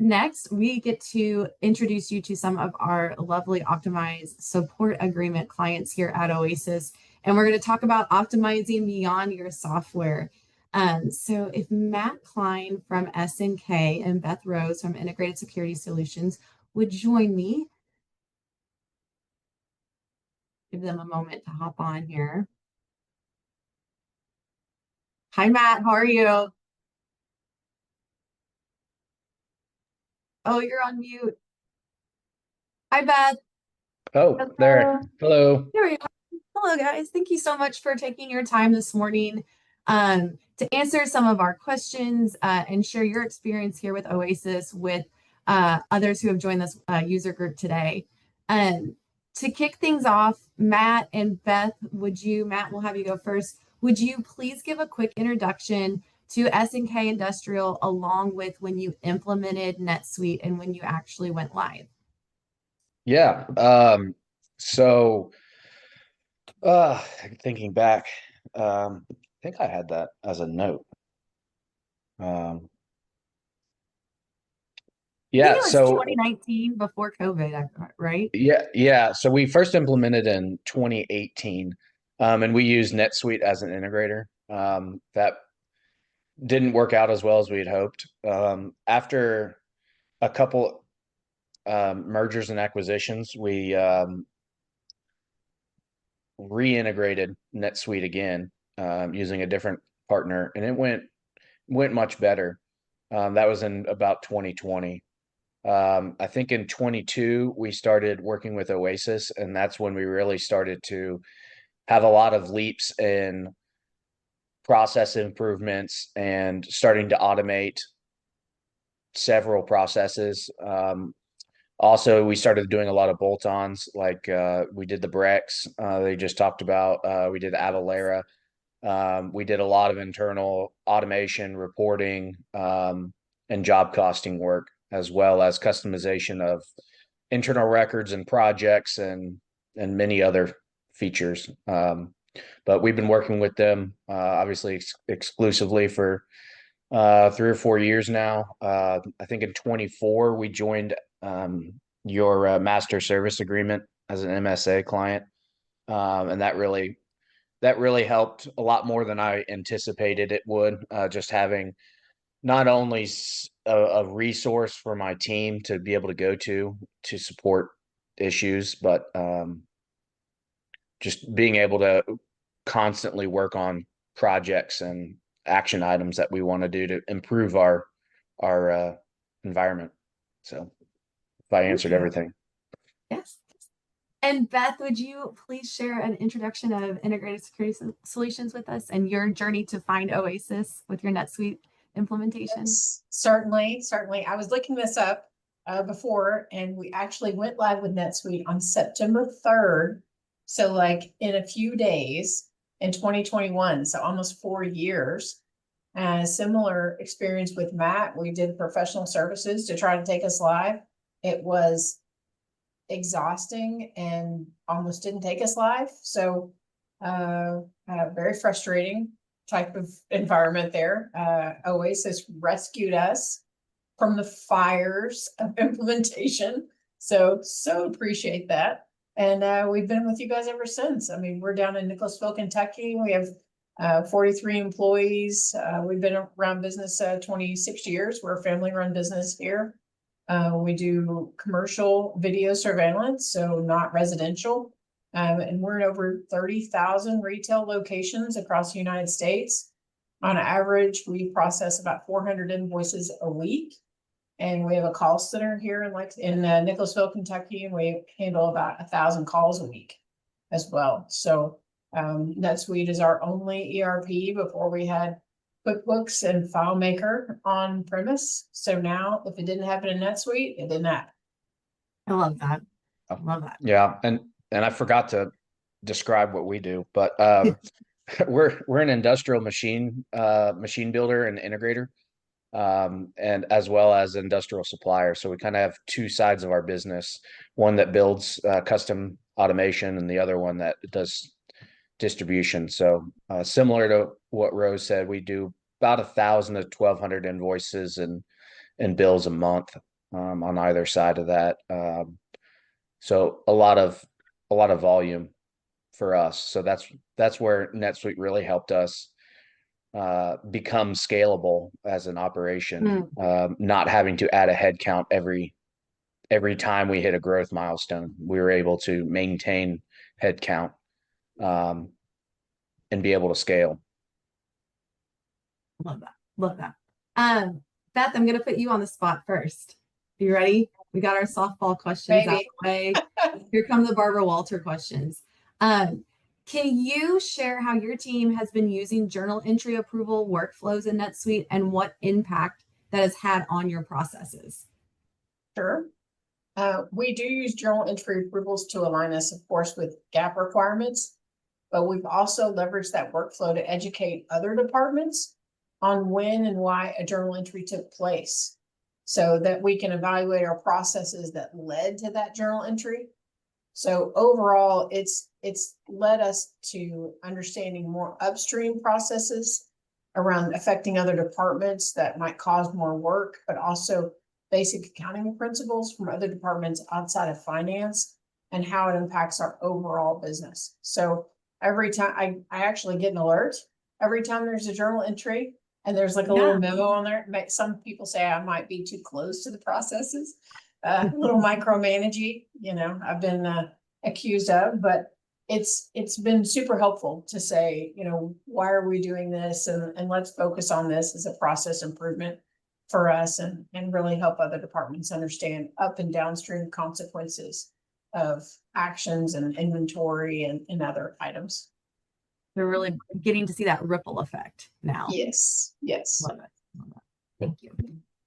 next, we get to introduce you to some of our lovely optimized support agreement clients here at Oasis. And we're going to talk about optimizing beyond your software. So if Matt Klein from SNK and Beth Rose from Integrated Security Solutions would join me, give them a moment to hop on here. Hi, Matt. How are you? Oh, you're on mute. Hi, Beth. Oh, there. Hello. Hello. There we are. Hello, guys. Thank you so much for taking your time this morning to answer some of our questions and share your experience here with Oasis with others who have joined this user group today. Um, to kick things off, Matt and Beth, Matt, we'll have you go first. Would you please give a quick introduction to S&K Industrial along with when you implemented NetSuite and when you actually went live? Yeah. So thinking back, I think I had that as a note. Um, I think yeah, it was so 2019 before COVID, right? yeah. So we first implemented in 2018, and we used NetSuite as an integrator. That didn't work out as well as we had hoped. After a couple mergers and acquisitions, we reintegrated NetSuite again, using a different partner, and it went much better. That was in about 2020. I think in 22 we started working with Oasis, and that's when we really started to have a lot of leaps in process improvements and starting to automate several processes. Also, we started doing a lot of bolt-ons, like we did the Brex. They just talked about. We did Avalara. We did a lot of internal automation, reporting, and job costing work, as well as customization of internal records and projects and many other features. But we've been working with them, obviously exclusively for 3 or 4 years now. I think in 24 we joined your master service agreement as an MSA client, and that really helped a lot more than I anticipated it would. Just having not only a resource for my team to be able to go to support issues, but just being able to constantly work on projects and action items that we want to do to improve our environment. So if I Thank answered you. everything. Yes. And Beth, would you please share an introduction of integrated security solutions with us and your journey to find Oasis with your NetSuite implementation? Yes, certainly, certainly. I was looking this up before, and we actually went live with NetSuite on September 3rd. So like in a few days in 2021, so almost 4 years. Similar experience with Matt. We did professional services to try to take us live. It was exhausting and almost didn't take us live. So very frustrating type of environment there. Oasis rescued us from the fires of implementation. So appreciate that. And we've been with you guys ever since. I mean, we're down in Nicholasville, Kentucky. We have 43 employees. We've been around business 26 years. We're a family run business here. We do commercial video surveillance, so not residential. And we're in over 30,000 retail locations across the United States. On average, we process about 400 invoices a week. And we have a call center here in Nicholasville, Kentucky, and we handle about 1,000 calls a week as well. So NetSuite is our only ERP. Before we had QuickBooks and FileMaker on premise. So now, if it didn't happen in NetSuite, it didn't happen. I love that. I love that. Yeah, and I forgot to describe what we do, but we're an industrial machine builder and integrator, and as well as industrial supplier. So we kind of have two sides of our business: one that builds custom automation, and the other one that does distribution. So similar to what Rose said, we do about 1,000 to 1,200 invoices and bills a month. on either side of that. So a lot of volume for us. So that's where NetSuite really helped us become scalable as an operation, not having to add a headcount every time we hit a growth milestone. We were able to maintain headcount and be able to scale. Love that. Love that. Beth, I'm gonna put you on the spot first. You ready? We got our softball questions out of the way. Here come the Barbara Walter questions. Can you share how your team has been using journal entry approval workflows in NetSuite and what impact that has had on your processes? Sure. We do use journal entry approvals to align us, of course, with GAAP requirements, but we've also leveraged that workflow to educate other departments on when and why a journal entry took place, so that we can evaluate our processes that led to that journal entry. So overall, it's led us to understanding more upstream processes around affecting other departments that might cause more work, but also basic accounting principles from other departments outside of finance and how it impacts our overall business. So every time I actually get an alert every time there's a journal entry, and there's like a little memo on there. Some people say I might be too close to the processes, a little micromanaging, I've been accused of, but it's been super helpful to say, why are we doing this? And let's focus on this as a process improvement for us, and really help other departments understand up and downstream consequences of actions and inventory and other items. They're really getting to see that ripple effect now. Yes. Love it. Love it. Thank you.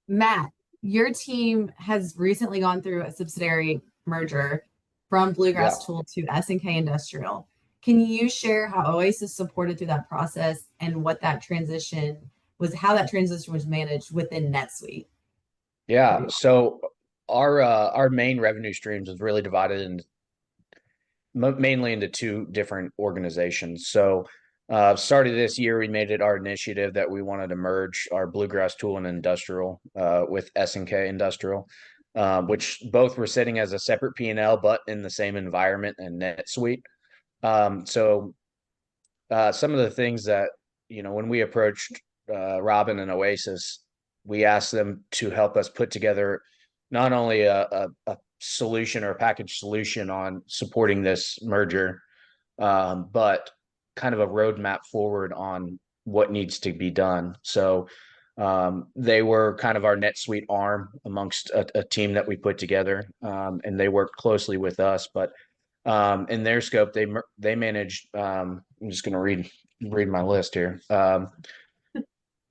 Matt, your team has recently gone through a subsidiary merger from Bluegrass Tool to S&K Industrial. Can you share how Oasis supported through that process and what that transition was, how that transition was managed within NetSuite? Yeah. So our main revenue streams is really divided into mainly into two different organizations. So started this year, we made it our initiative that we wanted to merge our Bluegrass Tool and Industrial with S&K Industrial, which both were sitting as a separate P&L, but in the same environment and NetSuite. So some of the things that, when we approached Robin and Oasis, we asked them to help us put together not only a solution or a package solution on supporting this merger, but kind of a roadmap forward on what needs to be done. So they were kind of our NetSuite arm amongst a team that we put together, and they worked closely with us. But in their scope, they managed. I'm just going to read my list here.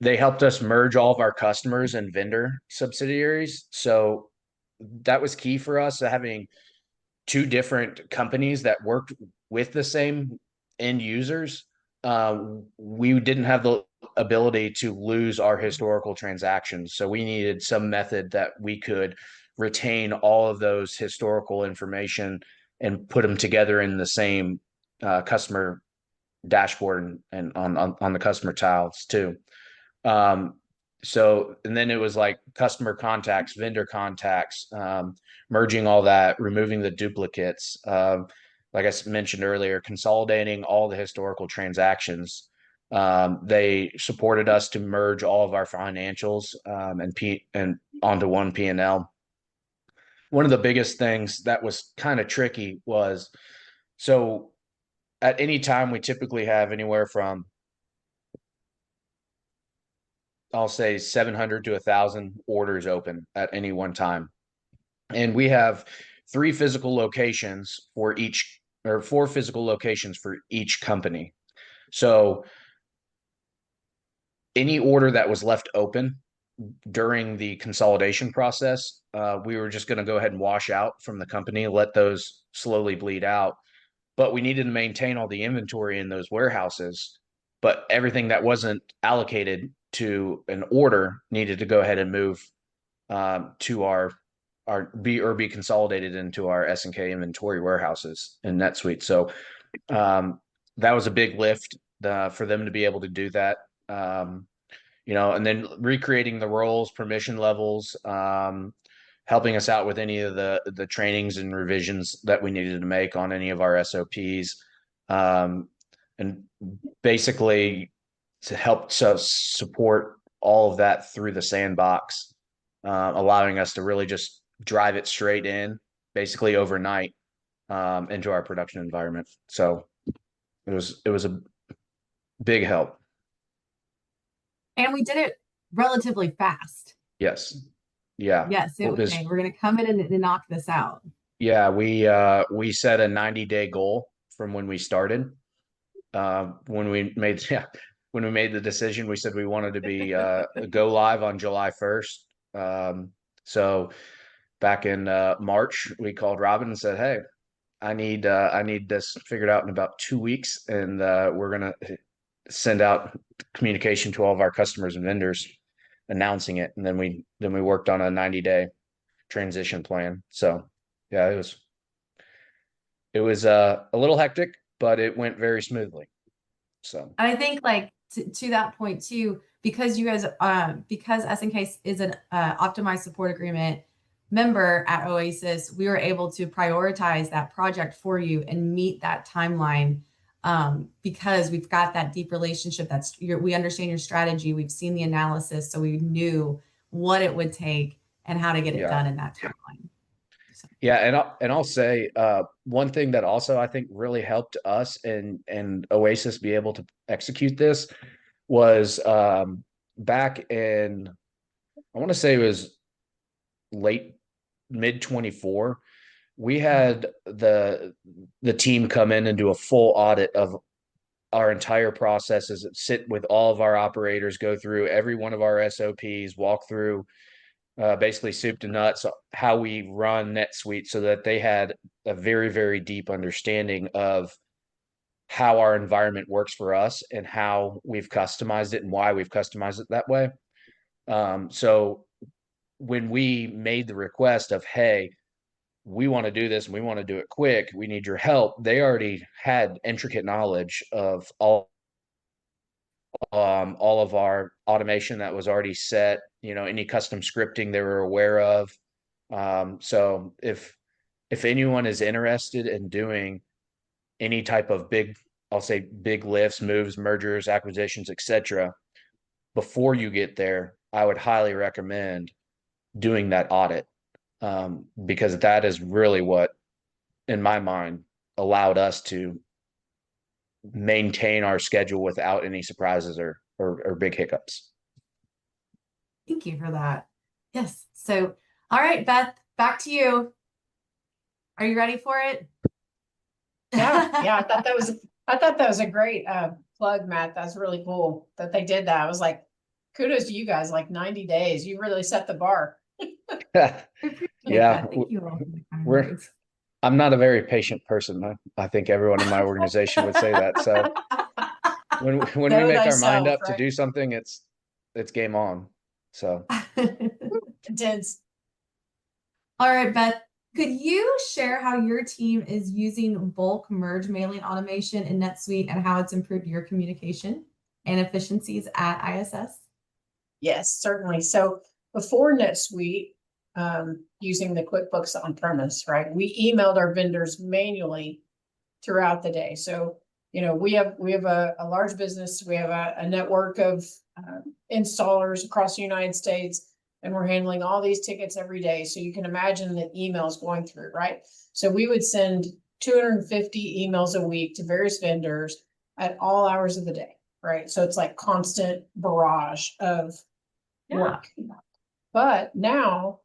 They helped us merge all of our customers and vendor subsidiaries. So that was key for us, having two different companies that worked with the same end users. We didn't have the ability to lose our historical transactions. So we needed some method that we could retain all of those historical information and put them together in the same customer dashboard and on the customer tiles too. So, and then it was like customer contacts, vendor contacts, merging all that, removing the duplicates. Like I mentioned earlier, consolidating all the historical transactions. They supported us to merge all of our financials and onto one P&L. One of the biggest things that was kind of tricky was, so at any time we typically have anywhere from, I'll say 700 to 1,000 orders open at any one time. And we have 4 physical locations for each company. So any order that was left open during the consolidation process, we were just going to go ahead and wash out from the company, let those slowly bleed out. But we needed to maintain all the inventory in those warehouses. But everything that wasn't allocated to an order needed to go ahead and move to be consolidated into our S&K inventory warehouses in NetSuite. So that was a big lift for them to be able to do that. And then recreating the roles, permission levels, helping us out with any of the trainings and revisions that we needed to make on any of our SOPs, and basically to help support all of that through the sandbox, allowing us to really just drive it straight in, basically overnight, into our production environment. So it was a big help. And we did it relatively fast. Yes. Yeah. Yes, it It was was, saying we're going to come in and knock this out. yeah, we set a 90-day goal from when we started. When we made when we made the decision, we said we wanted to be go live on July 1st. So back in March, we called Robin and said, "Hey, I need this figured out in about 2 weeks, and we're gonna send out communication to all of our customers and vendors announcing it." And then we worked on a 90-day transition plan. So yeah, it was a little hectic, but it went very smoothly. So And I think like to that point too, because you guys, because SNK is an optimized support agreement member at Oasis, we were able to prioritize that project for you and meet that timeline, because we've got that deep relationship. We understand your strategy. We've seen the analysis, so we knew what it would take and how to get it yeah. done in that timeline. So. Yeah, and I'll say one thing that also I think really helped us and Oasis be able to execute this was back in, I want to say it was late mid 24. We had the team come in and do a full audit of our entire processes, sit with all of our operators, go through every one of our SOPs, walk through basically soup to nuts how we run NetSuite, so that they had a very, very deep understanding of how our environment works for us and how we've customized it and why we've customized it that way. So when we made the request of, hey, we want to do this and we want to do it quick, we need your help, they already had intricate knowledge of all of our automation that was already set, any custom scripting they were aware of. So if anyone is interested in doing any type of big, I'll say big lifts, moves, mergers, acquisitions, etc., before you get there, I would highly recommend doing that audit, because that is really what, in my mind, allowed us to maintain our schedule without any surprises or big hiccups. Thank you for that. Yes. So, all right, Beth, back to you. Are you ready for it? Yeah. I thought that was a great plug, Matt. That's really cool that they did that. I was like, kudos to you guys, like 90 days. You really set the bar. Yeah, Thank you all. I'm not a very patient person. I think everyone in my organization would say that. So when we make our mind up to do something, it's game on. So intense. All right, Beth, could you share how your team is using bulk merge mailing automation in NetSuite and how it's improved your communication and efficiencies at ISS? Yes, certainly. So before NetSuite, using the QuickBooks on premise, right? We emailed our vendors manually throughout the day. So, we have a large business. We have a network of installers across the United States, and we're handling all these tickets every day. So you can imagine the emails going through, right? So we would send 250 emails a week to various vendors at all hours of the day, right? So it's like constant barrage of work. But now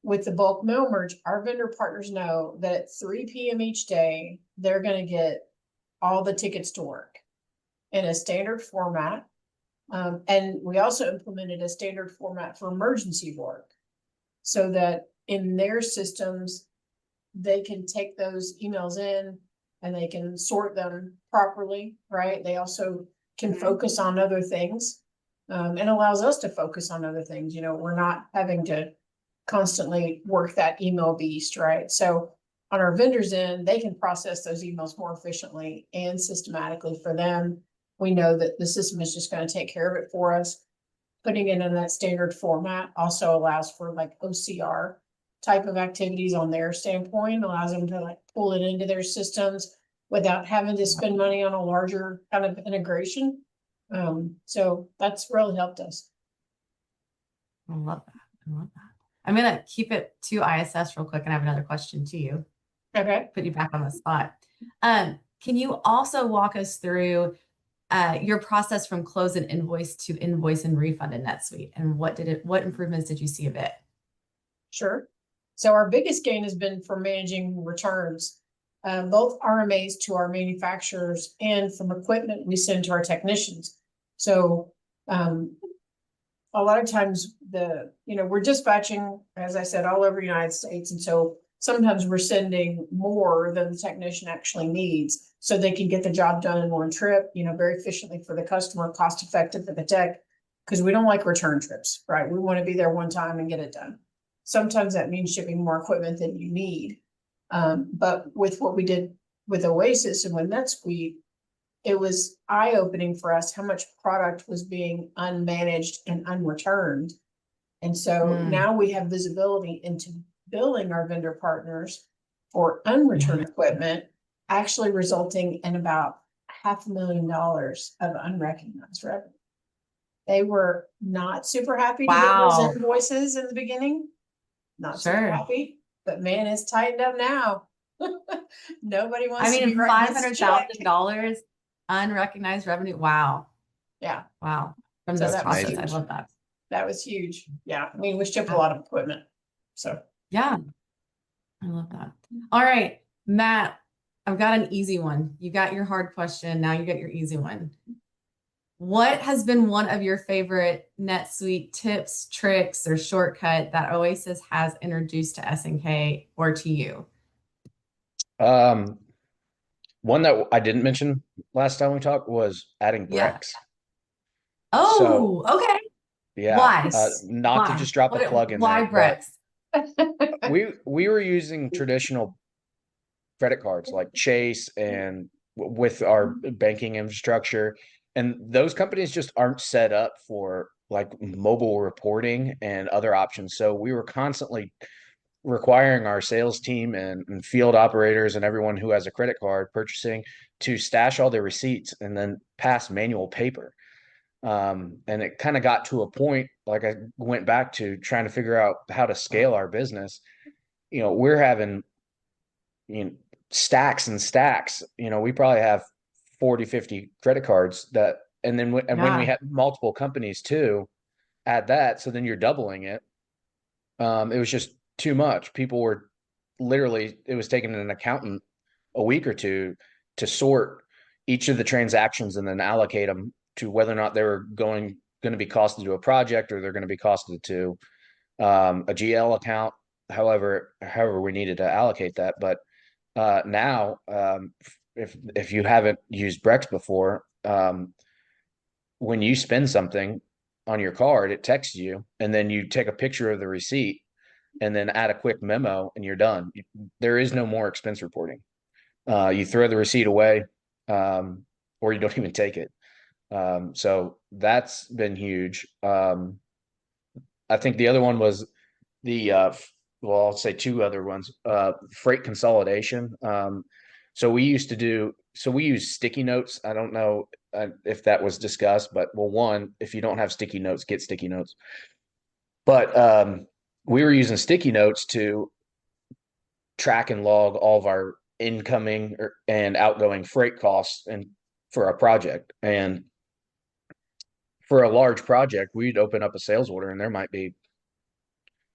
with the bulk mail merge, our vendor partners know that at 3 p.m. each day, they're going to get all the tickets to work in a standard format. And we also implemented a standard format for emergency work so that in their systems, they can take those emails in and they can sort them properly, right? They also can focus on other things, and allows us to focus on other things. We're not having to constantly work that email beast, right? So on our vendors end, they can process those emails more efficiently and systematically for them. We know that the system is just going to take care of it for us. Putting it in that standard format also allows for like OCR type of activities on their standpoint, allows them to like pull it into their systems without having to spend money on a larger kind of integration. So that's really helped us. I love that. I love that. I'm gonna keep it to ISS real quick, and I have another question to you. Okay. Put you back on the spot. Can you also walk us through your process from close an invoice to invoice and refund in NetSuite, and what improvements did you see of it? Sure. So our biggest gain has been for managing returns, both RMAs to our manufacturers and from equipment we send to our technicians. So a lot of times we're dispatching, as I said, all over the United States. And so sometimes we're sending more than the technician actually needs so they can get the job done in one trip, very efficiently for the customer, cost effective for the tech, because we don't like return trips, right? We want to be there one time and get it done. Sometimes that means shipping more equipment than you need. But with what we did with Oasis and with NetSuite, it was eye-opening for us how much product was being unmanaged and unreturned. And so now we have visibility into billing our vendor partners for unreturned equipment, actually resulting in about $500,000 of unrecognized revenue. They were not super happy to get those invoices in the beginning. Not super happy, but man, it's tightened up now. Nobody wants to be writing $500,000 unrecognized revenue. Wow. Yeah. Wow. From this process. I love that. That was huge. Yeah. I mean, we shipped a lot of equipment. So yeah. I love that. All right, Matt, I've got an easy one. You got your hard question. Now you get your easy one. What has been one of your favorite NetSuite tips, tricks, or shortcut that Oasis has introduced to SNK or to you? One that I didn't mention last time we talked was adding Brex. Oh, okay. Yeah. Why? Not to just drop a plug in there. Why Brex? We were using traditional credit cards like Chase and with our banking infrastructure, and those companies just aren't set up for like mobile reporting and other options. So we were constantly requiring our sales team and field operators and everyone who has a credit card purchasing to stash all their receipts and then pass manual paper. And it kind of got to a point, like I went back to trying to figure out how to scale our business. We're having, stacks and stacks. We probably have 40, 50 credit cards when we had multiple companies too, add that. So then you're doubling it. It was just too much. People were it was taking an accountant a week or two to sort each of the transactions and then allocate them to whether or not they were going to be costed to a project or they're going to be costed to a GL account, however we needed to allocate that. But now, if you haven't used Brex before, when you spend something on your card, it texts you, and then you take a picture of the receipt and then add a quick memo and you're done. There is no more expense reporting. You throw the receipt away, or you don't even take it. So that's been huge. I think the other one was I'll say two other ones, freight consolidation. So we use sticky notes. I don't know if that was discussed, but one, if you don't have sticky notes, get sticky notes. But we were using sticky notes to track and log all of our incoming and outgoing freight costs and for a project. And for a large project, we'd open up a sales order and there might be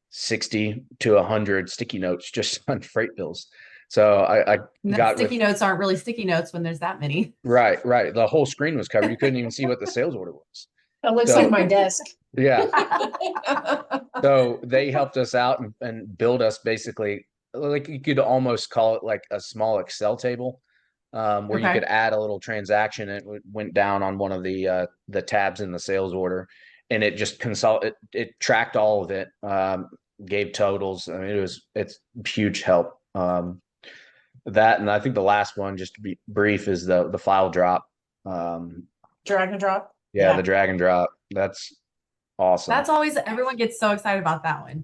60 to 100 sticky notes just on freight bills. So I got sticky notes aren't really sticky notes when there's that many. Right. The whole screen was covered. You couldn't even see what the sales order was. That looks like my desk. Yeah. So they helped us out and build us basically, like you could almost call it like a small Excel table, where you could add a little transaction. And it went down on one of the tabs in the sales order, and it just it tracked all of it, gave totals. I mean, it's huge help. That, and I think the last one, just to be brief, is the file drop. Drag and drop. Yeah, the drag and drop. That's awesome. That's always, everyone gets so excited about that one.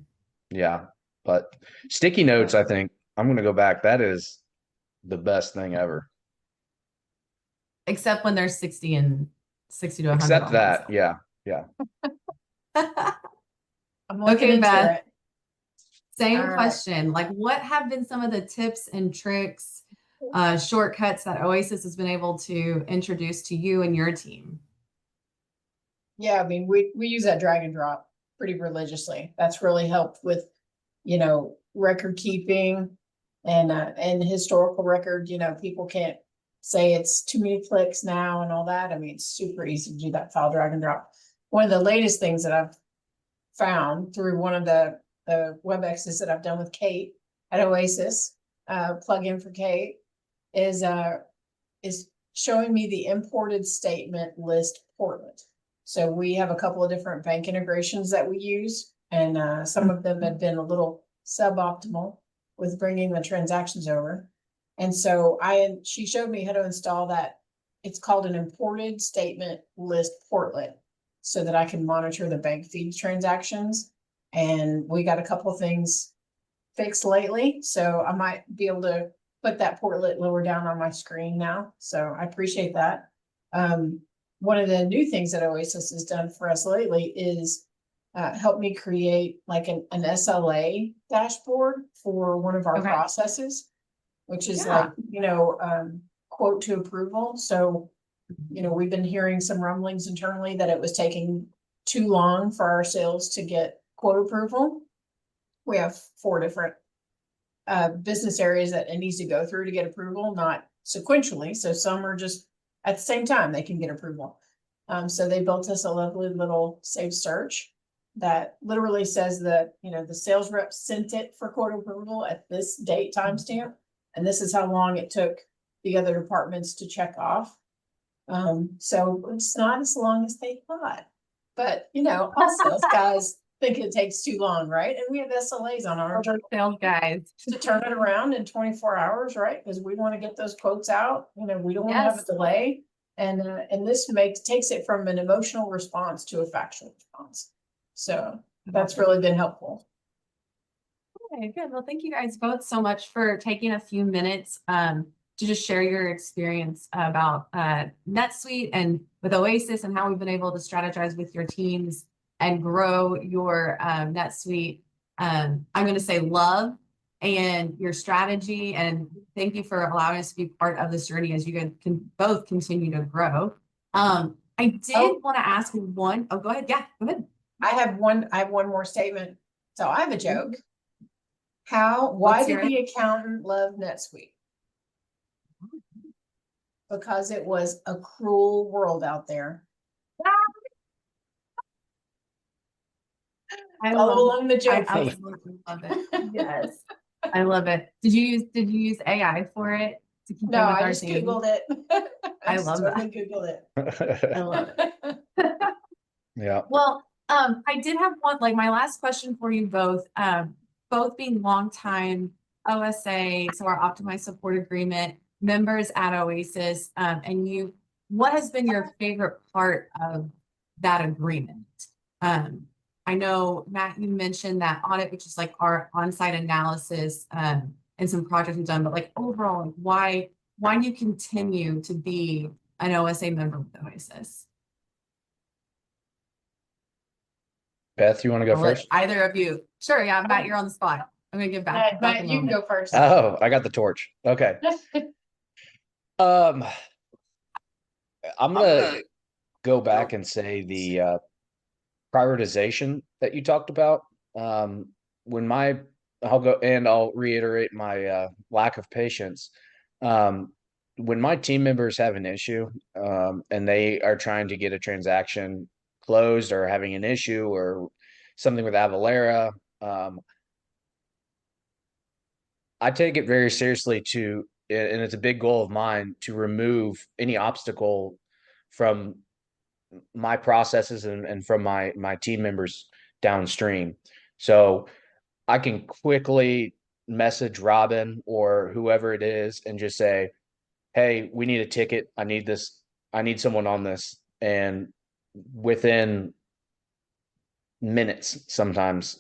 Yeah. But sticky notes, I think I'm going to go back. That is the best thing ever. Except when there's 60 to 100 Except on one that, cell. yeah, yeah. I'm looking Okay, into Beth. it. Same All right. question. Like, what have been some of the tips and tricks, shortcuts that Oasis has been able to introduce to you and your team? Yeah, I mean, we use that drag and drop pretty religiously. That's really helped with, record keeping and historical record. People can't say it's too many clicks now and all that. I mean, it's super easy to do that file drag and drop. One of the latest things that I've found through one of the WebExes that I've done with Kate at Oasis, plugin for Kate, is showing me the imported statement list portlet. So we have a couple of different bank integrations that we use, and some of them have been a little suboptimal with bringing the transactions over. And so she showed me how to install that. It's called an imported statement list portlet, so that I can monitor the bank feed transactions. And we got a couple of things fixed lately, so I might be able to put that portlet lower down on my screen now. So I appreciate that. One of the new things that Oasis has done for us lately is help me create like an SLA dashboard for one of our processes, which is like, quote to approval. So, we've been hearing some rumblings internally that it was taking too long for our sales to get quote approval. We have 4 different business areas that it needs to go through to get approval, not sequentially. So some are just at the same time they can get approval. So they built us a lovely little saved search that literally says that, the sales rep sent it for quote approval at this date timestamp, and this is how long it took the other departments to check off. So it's not as long as they thought, but all sales guys think it takes too long, right? And we have SLAs on our sales guys to turn it around in 24 hours, right? Because we want to get those quotes out. We don't want to have a delay. And this takes it from an emotional response to a factual response. So that's really been helpful. Okay, good. Well, thank you guys both so much for taking a few minutes to just share your experience about NetSuite and with Oasis and how we've been able to strategize with your teams and grow your NetSuite, I'm going to say love and your strategy. And thank you for allowing us to be part of this journey as you guys can both continue to grow. I did want to ask one. Oh, go ahead. Yeah, go ahead. I have one more statement. So I have a joke. Why did the accountant love NetSuite? Because it was a cruel world out there. Follow along the joke. I absolutely love it. Yes, I love it. Did you use AI for it to keep No, I just Googled it. I love that. Googled it. I love it. Yeah. Well, I did have one, like my last question for you both, both being longtime OSA, so our optimized support agreement members at Oasis, and what has been your favorite part of that agreement? I know, Matt, you mentioned that audit, which is like our on-site analysis, and some projects we've done, but like overall, like why do you continue to be an OSA member with Oasis? Beth, you want to go first? Either of you. Sure, yeah, Matt, you're on the spot. I'm gonna give back. Matt, you can go first. Oh, I got the torch. Okay. I'm gonna go back and say the prioritization that you talked about. I'll reiterate my lack of patience. When my team members have an issue, and they are trying to get a transaction closed or having an issue or something with Avalara, I take it very seriously and it's a big goal of mine to remove any obstacle from my processes and from my team members downstream. So I can quickly message Robin or whoever it is and just say, hey, we need a ticket. I need this. I need someone on this. And within minutes, sometimes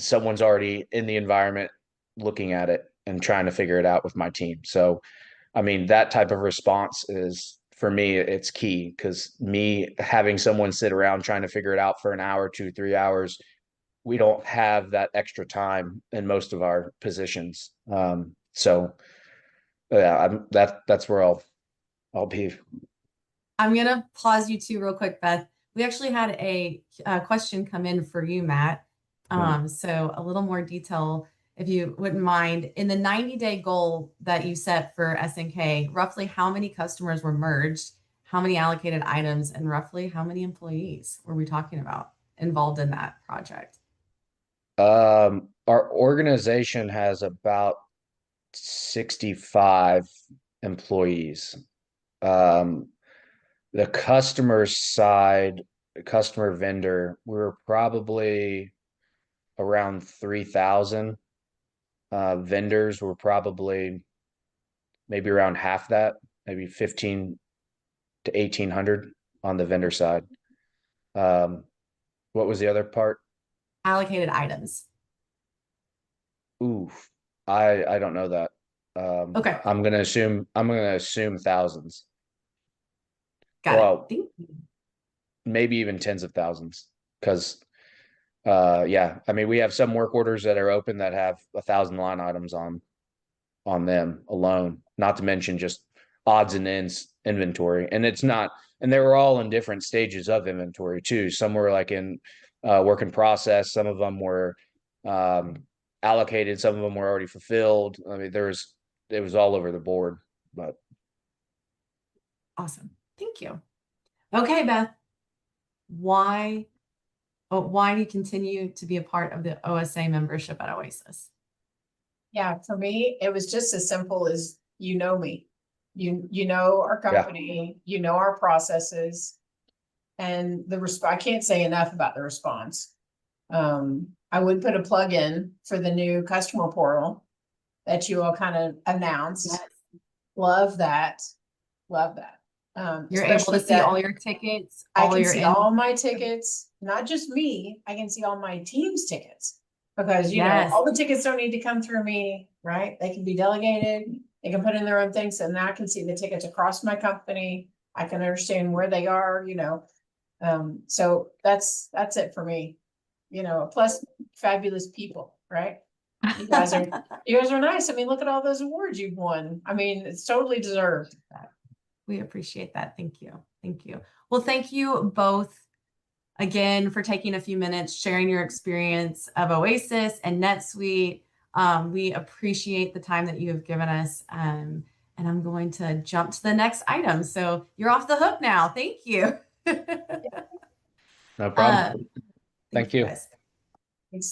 someone's already in the environment looking at it and trying to figure it out with my team. So, I mean, that type of response is for me, it's key because me having someone sit around trying to figure it out for an hour, 2, 3 hours, we don't have that extra time in most of our positions. So yeah, that's where I'll be. I'm gonna pause you two real quick, Beth. We actually had a question come in for you, Matt. So a little more detail, if you wouldn't mind. In the 90-day goal that you set for SNK, roughly how many customers were merged, how many allocated items, and roughly how many employees were we talking about involved in that project? Our organization has about 65 employees. The customer side, customer vendor, we were probably around 3,000. Vendors were probably maybe around half that, maybe 15 to 1,800 on the vendor side. What was the other part? Allocated items. Ooh, I don't know that. Okay, I'm gonna assume thousands. got it. Well, Thank you. maybe even tens of thousands. Because yeah, I mean we have some work orders that are open that have 1,000 line items on them alone, not to mention just odds and ends inventory. And it's not, and they were all in different stages of inventory too. Some were like in work in process, some of them were allocated, some of them were already fulfilled. I mean, it was all over the board, but Awesome. Thank you. Okay, Beth. Why do you continue to be a part of the OSA membership at Oasis? Yeah, for me, it was just as simple as you know me. You know our company, you know our processes, and I can't say enough about the response. I would put a plug in for the new customer portal that you all kind of announced. Yes. Love that. Love that. You're able to Especially see all your tickets, I can your see all my tickets, not just me. I can see all my team's tickets because you know Yes. all the tickets don't need to come through me, right? They can be delegated. They can put in their own things, and now I can see the tickets across my company. I can understand where they are, you know. So that's it for me. You know, plus fabulous people, right? You guys are nice. I mean, look at all those awards you've won. I mean, it's totally deserved. We appreciate that. Thank you. Thank you. Well, thank you both again for taking a few minutes, sharing your experience of Oasis and NetSuite. We appreciate the time that you have given us. And I'm going to jump to the next item. So you're off the hook now. Thank you. no problem. Thank you. Guys. So